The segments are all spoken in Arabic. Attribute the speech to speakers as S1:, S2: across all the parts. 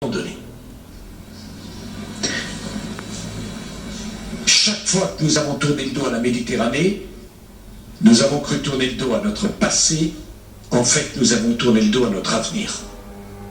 S1: donné. Chaque fois que nous avons tourné le dos à la Méditerranée, nous avons cru tourner le dos à notre passé. En fait, nous avons tourné le dos à notre avenir.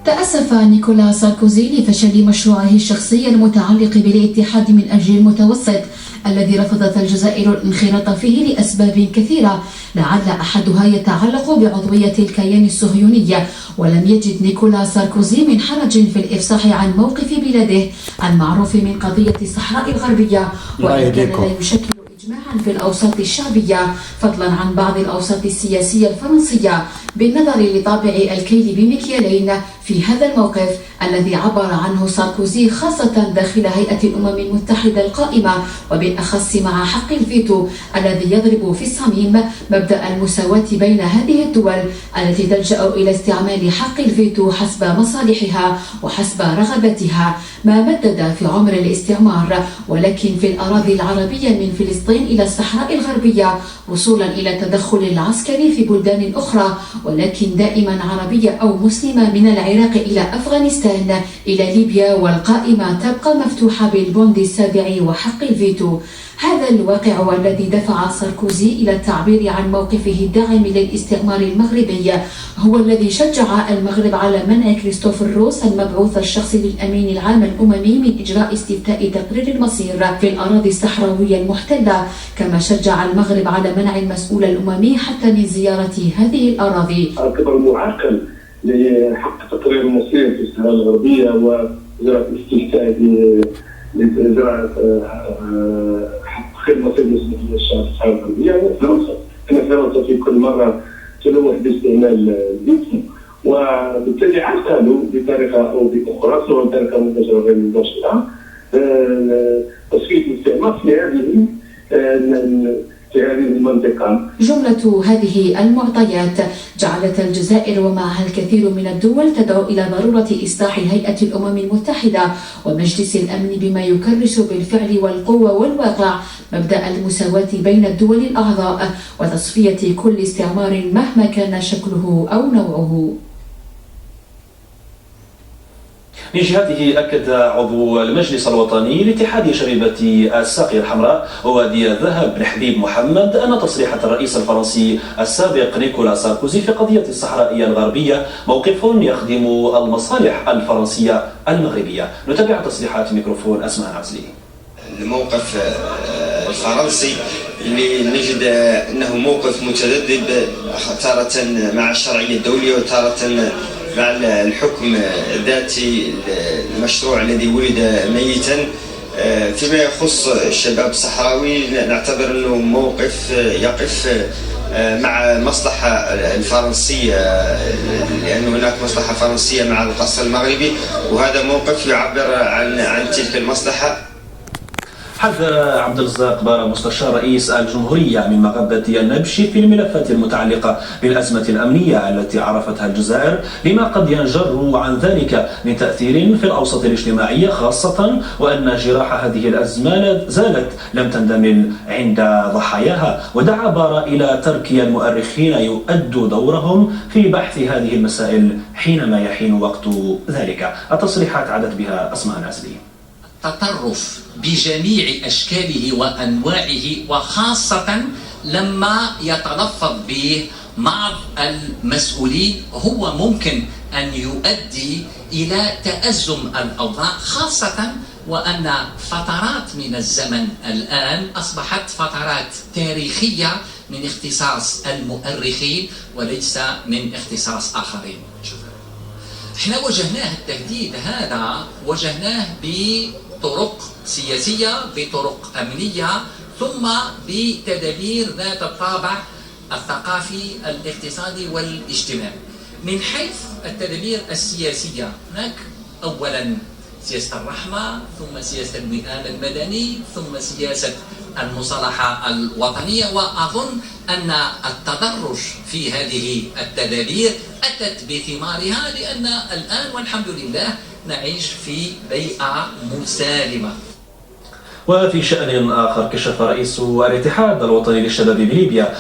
S2: تأسف نيكولا ساركوزي لفشل مشروعه الشخصي المتعلق بالاتحاد من أجل المتوسط الذي رفضت الجزائر الانخراط فيه لأسباب كثيرة، لعل أحدها يتعلق بعضوية الكيان الصهيوني. ولم يجد نيكولا ساركوزي من حرج في الإفصاح عن موقف بلاده المعروف من قضية الصحراء الغربية، وإن كان لا يشكل إجماعا في الأوساط الشعبية فضلا عن بعض الأوساط السياسية الفرنسية، بالنظر لطابع الكيل بمكيالين في هذا الموقف الذي عبر عنه ساركوزي خاصة داخل هيئة الأمم المتحدة القائمة، وبالأخص مع حق الفيتو الذي يضرب في الصميم مبدأ المساواة بين هذه الدول التي تلجأ إلى استعمال حق الفيتو حسب مصالحها وحسب رغبتها، ما مدد في عمر الاستعمار، ولكن في الأراضي العربية من فلسطين إلى الصحراء الغربية، وصولا إلى التدخل العسكري في بلدان أخرى ولكن دائما عربية أو مسلمة، من العراق إلى أفغانستان إلى ليبيا، والقائمة تبقى مفتوحة بالبوند السابع وحق الفيتو. هذا الواقع الذي دفع ساركوزي إلى التعبير عن موقفه الداعم للاستعمار المغربي هو الذي شجع المغرب على منع كريستوفر روس المبعوث الشخصي للأمين العام الأممي من إجراء استفتاء تقرير المصير في الأراضي الصحراوية المحتلة، كما شجع المغرب على منع المسؤول الأممي حتى من زيارة هذه الأراضي.
S3: الكبر المعقل لحق تقرير المصير في الصحراء الغربية وإجراء استفتاء لإجراء حق المصير بالنسبة للشعب في الصحراء الغربية. فرنسا في كل مرة تلوح باستعمال الفيتو، وبالتالي عرقلوا بطريقة أو بأخرى سواء بطريقة مباشرة أو غير مباشرة تصفية الاستعمار في هذه المنطقة.
S2: جملة هذه المعطيات جعلت الجزائر ومعها الكثير من الدول تدعو إلى ضرورة إصلاح هيئة الأمم المتحدة ومجلس الأمن بما يكرس بالفعل والقوة والواقع مبدأ المساواة بين الدول الأعضاء وتصفية كل استعمار مهما كان شكله أو نوعه.
S4: من جهته أكد عضو المجلس الوطني لاتحاد شبيبة الساقية الحمراء ووادي الذهب بن حبيب محمد أن تصريحات الرئيس الفرنسي السابق نيكولا ساركوزي في قضية الصحراء الغربية موقف يخدم المصالح الفرنسية المغربية. نتابع تصريحات ميكروفون أسماء عزلي.
S5: الموقف الفرنسي اللي نجد أنه موقف متذبذب، تارة مع الشرعية الدولية وتارة مع الحكم ذاتي المشروع الذي ولد ميتا. فيما يخص الشباب الصحراوي نعتبر أنه موقف يقف مع المصلحة الفرنسية، لأن هناك مصلحة فرنسية مع القصر المغربي، وهذا موقف يعبر عن تلك المصلحة.
S4: حذر عبد الرزاق بارا مستشار رئيس الجمهورية من مغبة النبش في الملفات المتعلقة بالأزمة الأمنية التي عرفتها الجزائر، لما قد ينجر عن ذلك من تأثير في الأوسط الاجتماعي خاصة، وأن جراح هذه الأزمة زالت لم تندمل عند ضحاياها. ودعا بارا إلى ترك المؤرخين يؤدوا دورهم في بحث هذه المسائل حينما يحين وقت ذلك. التصريحات عادت بها أسماء عزلي.
S6: التطرف بجميع أشكاله وأنواعه، وخاصة لما يتلفظ به بعض المسؤولين، هو ممكن أن يؤدي إلى تأزم الأوضاع، خاصة وأن فترات من الزمن الآن أصبحت فترات تاريخية من اختصاص المؤرخين وليس من اختصاص آخرين. احنا وجهناه التهديد هذا، وجهناه بطرق سياسية، بطرق أمنية، ثم بتدابير ذات الطابع الثقافي الاقتصادي والاجتماعي. من حيث التدابير السياسية هناك أولا سياسة الرحمة، ثم سياسة الوئام المدني، ثم سياسة المصالحة الوطنية، وأظن أن التدرج في هذه التدابير أتت بثمارها، لأن الآن والحمد لله نعيش في بيئة مسالمة.
S4: وفي شأن آخر، كشف رئيس الاتحاد الوطني للشباب بليبيا